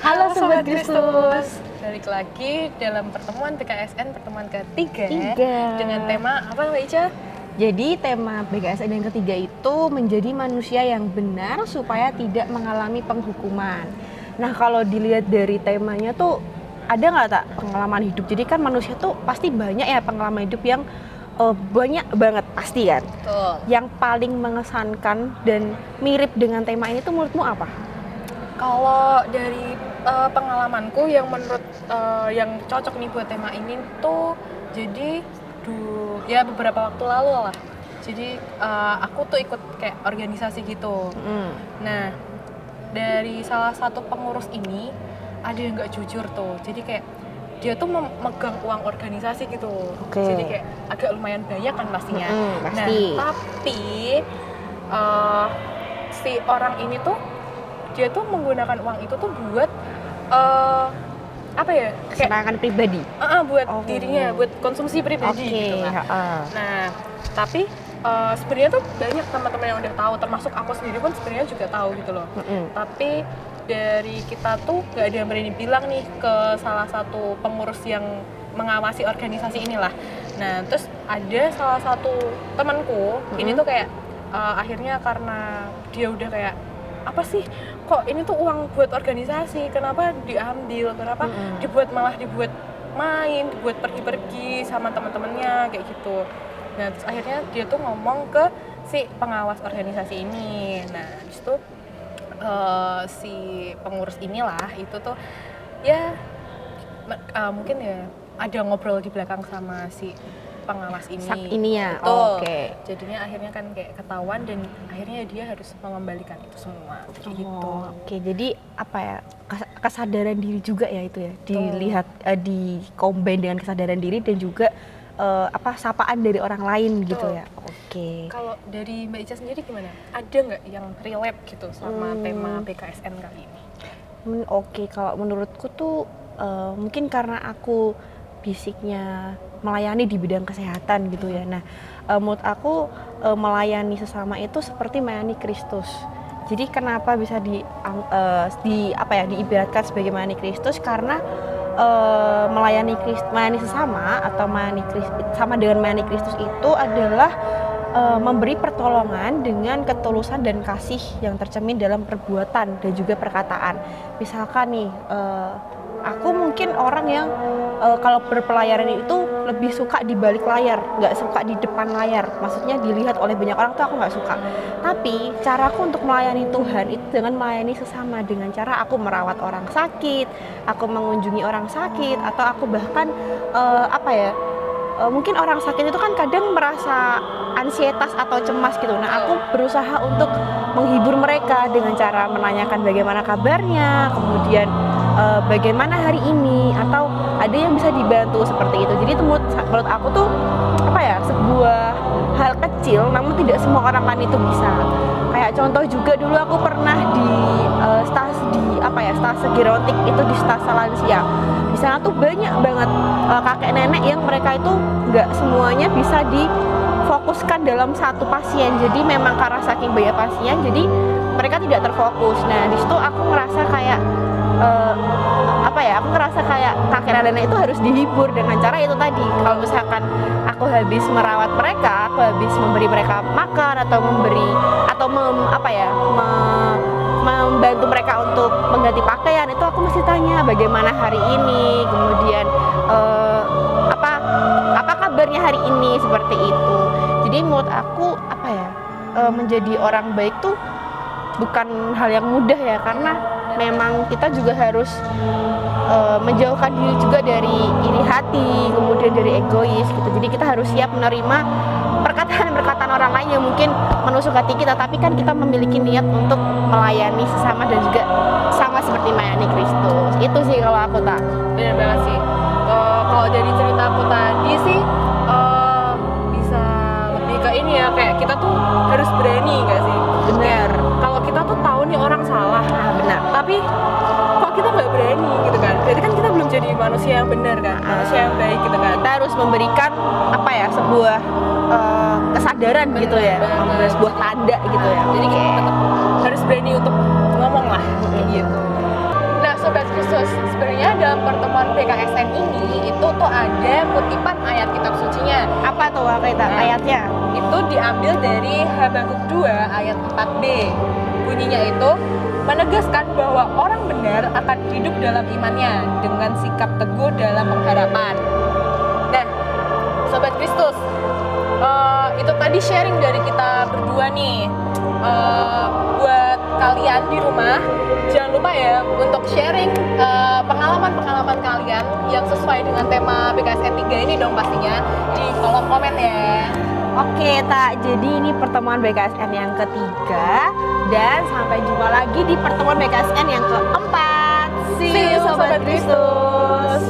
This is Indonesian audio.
Halo Sobat Kristus. Balik lagi dalam pertemuan BKSN pertemuan ketiga. Dengan Tiga. tema apa Mbak Ica? Jadi tema BKSN yang ketiga itu menjadi manusia yang benar supaya tidak mengalami penghukuman. Nah kalau dilihat dari temanya tuh ada nggak tak pengalaman hidup? Jadi kan manusia tuh pasti banyak ya pengalaman hidup yang banyak banget pasti kan. Betul. Yang paling mengesankan dan mirip dengan tema ini tuh menurutmu apa? Kalau dari pengalamanku yang menurut yang cocok nih buat tema ini tuh jadi ya beberapa waktu lalu lah. Jadi aku tuh ikut kayak organisasi gitu. Nah dari salah satu pengurus ini ada yang nggak jujur tuh. Jadi kayak dia tuh memegang uang organisasi gitu. Jadi kayak agak lumayan banyak kan pastinya. Pasti. Nah tapi si orang ini tuh dia tuh menggunakan uang itu tuh buat apa ya? Kesenangan pribadi. Buat dirinya, buat konsumsi pribadi gitu kan. Nah, tapi sebenarnya tuh banyak teman-teman yang udah tahu, termasuk aku sendiri pun sebenarnya juga tahu gitu loh. Tapi dari kita tuh nggak ada yang berani bilang nih ke salah satu pengurus yang mengawasi organisasi inilah. Nah, terus ada salah satu temanku, ini tuh kayak akhirnya karena dia udah kayak apa sih kok ini tuh uang buat organisasi, kenapa diambil, kenapa malah dibuat main, dibuat pergi-pergi sama teman-temannya kayak gitu. Nah terus akhirnya dia tuh ngomong ke si pengawas organisasi ini. Nah disitu si pengurus inilah itu tuh ya mungkin ya ada ngobrol di belakang sama si pengawas ini. Sak ini ya. Jadinya akhirnya kan kayak ketahuan dan akhirnya dia harus mengembalikan itu semua gitu. Jadi apa ya? Kesadaran diri juga ya itu ya. Dilihat di combine dengan kesadaran diri dan juga sapaan dari orang lain gitu ya. Kalau dari Mbak Ica sendiri gimana? Ada nggak yang relate gitu sama tema BKSN kali ini? Kalau menurutku tuh mungkin karena aku basicnya melayani di bidang kesehatan gitu ya. Nah, menurut aku melayani sesama itu seperti melayani Kristus. Jadi kenapa bisa diibaratkan sebagai melayani Kristus karena melayani sesama atau sama dengan melayani Kristus itu adalah memberi pertolongan dengan ketulusan dan kasih yang tercermin dalam perbuatan dan juga perkataan. Misalkan nih, aku mungkin orang yang kalau berpelayanan itu lebih suka di balik layar, nggak suka di depan layar. Maksudnya dilihat oleh banyak orang tuh aku nggak suka. Tapi caraku untuk melayani Tuhan itu dengan melayani sesama, dengan cara aku merawat orang sakit, aku mengunjungi orang sakit, atau aku bahkan mungkin orang sakit itu kan kadang merasa ansietas atau cemas gitu. Nah, aku berusaha untuk menghibur mereka dengan cara menanyakan bagaimana kabarnya, kemudian bagaimana hari ini, atau ada yang bisa dibantu seperti itu. Jadi menurut aku tuh sebuah hal kecil, namun tidak semua orang lain itu bisa. Kayak contoh juga dulu aku pernah di stase gerontik itu di stase lansia. Di sana tuh banyak banget kakek nenek yang mereka itu nggak semuanya bisa difokuskan dalam satu pasien. Jadi memang karena saking banyak pasien, jadi mereka tidak terfokus. Nah di situ aku ngerasa kayak kakek nenek itu harus dihibur dengan cara itu tadi. Kalau misalkan aku habis merawat mereka, aku habis memberi mereka makan atau membantu mereka untuk mengganti pakaian, itu aku mesti tanya bagaimana hari ini, kemudian apa kabarnya hari ini, seperti itu. Jadi menurut aku menjadi orang baik tuh bukan hal yang mudah ya, karena memang kita juga harus menjauhkan diri juga dari iri hati, kemudian dari egois gitu. Jadi kita harus siap menerima perkataan orang lain yang mungkin menusuk hati kita, tapi kan kita memiliki niat untuk melayani sesama dan juga sama seperti melayani Kristus. Itu sih kalau aku tak. Benar banget sih. Kalau dari cerita aku tadi sih bisa lebih ke ini ya, kayak kita tuh harus berani nggak sih? Benar. Kalau kita tuh tahu nih orang salah, benar. Tapi kok kita nggak berani gitu kan? Berarti kan kita belum jadi manusia yang benar kan, manusia yang baik gitu kan. Kita harus memberikan sebuah kesadaran gitu ya, sebuah tanda gitu ya. Jadi kita tetap harus berani untuk ngomong lah, kayak gitu. Nah, Sobat Kristus sebenarnya dalam pertemuan BKSN ini itu tuh ada kutipan ayat kitab sucinya. Apa tuh ayatnya? Itu diambil dari Habakuk 2 ayat 4b. Bunyinya itu menegaskan bahwa orang benar akan hidup dalam imannya dengan sikap teguh dalam pengharapan. Nah, Sobat Kristus, itu tadi sharing dari kita berdua nih. Buat kalian di rumah, jangan lupa ya untuk sharing pengalaman-pengalaman kalian yang sesuai dengan tema BKSN 3 ini dong pastinya di kolom komen ya. Oke, Tak. Jadi ini pertemuan BKSN yang ketiga dan sampai jumpa lagi di pertemuan BKSN yang keempat. See you, Sobat Kristus.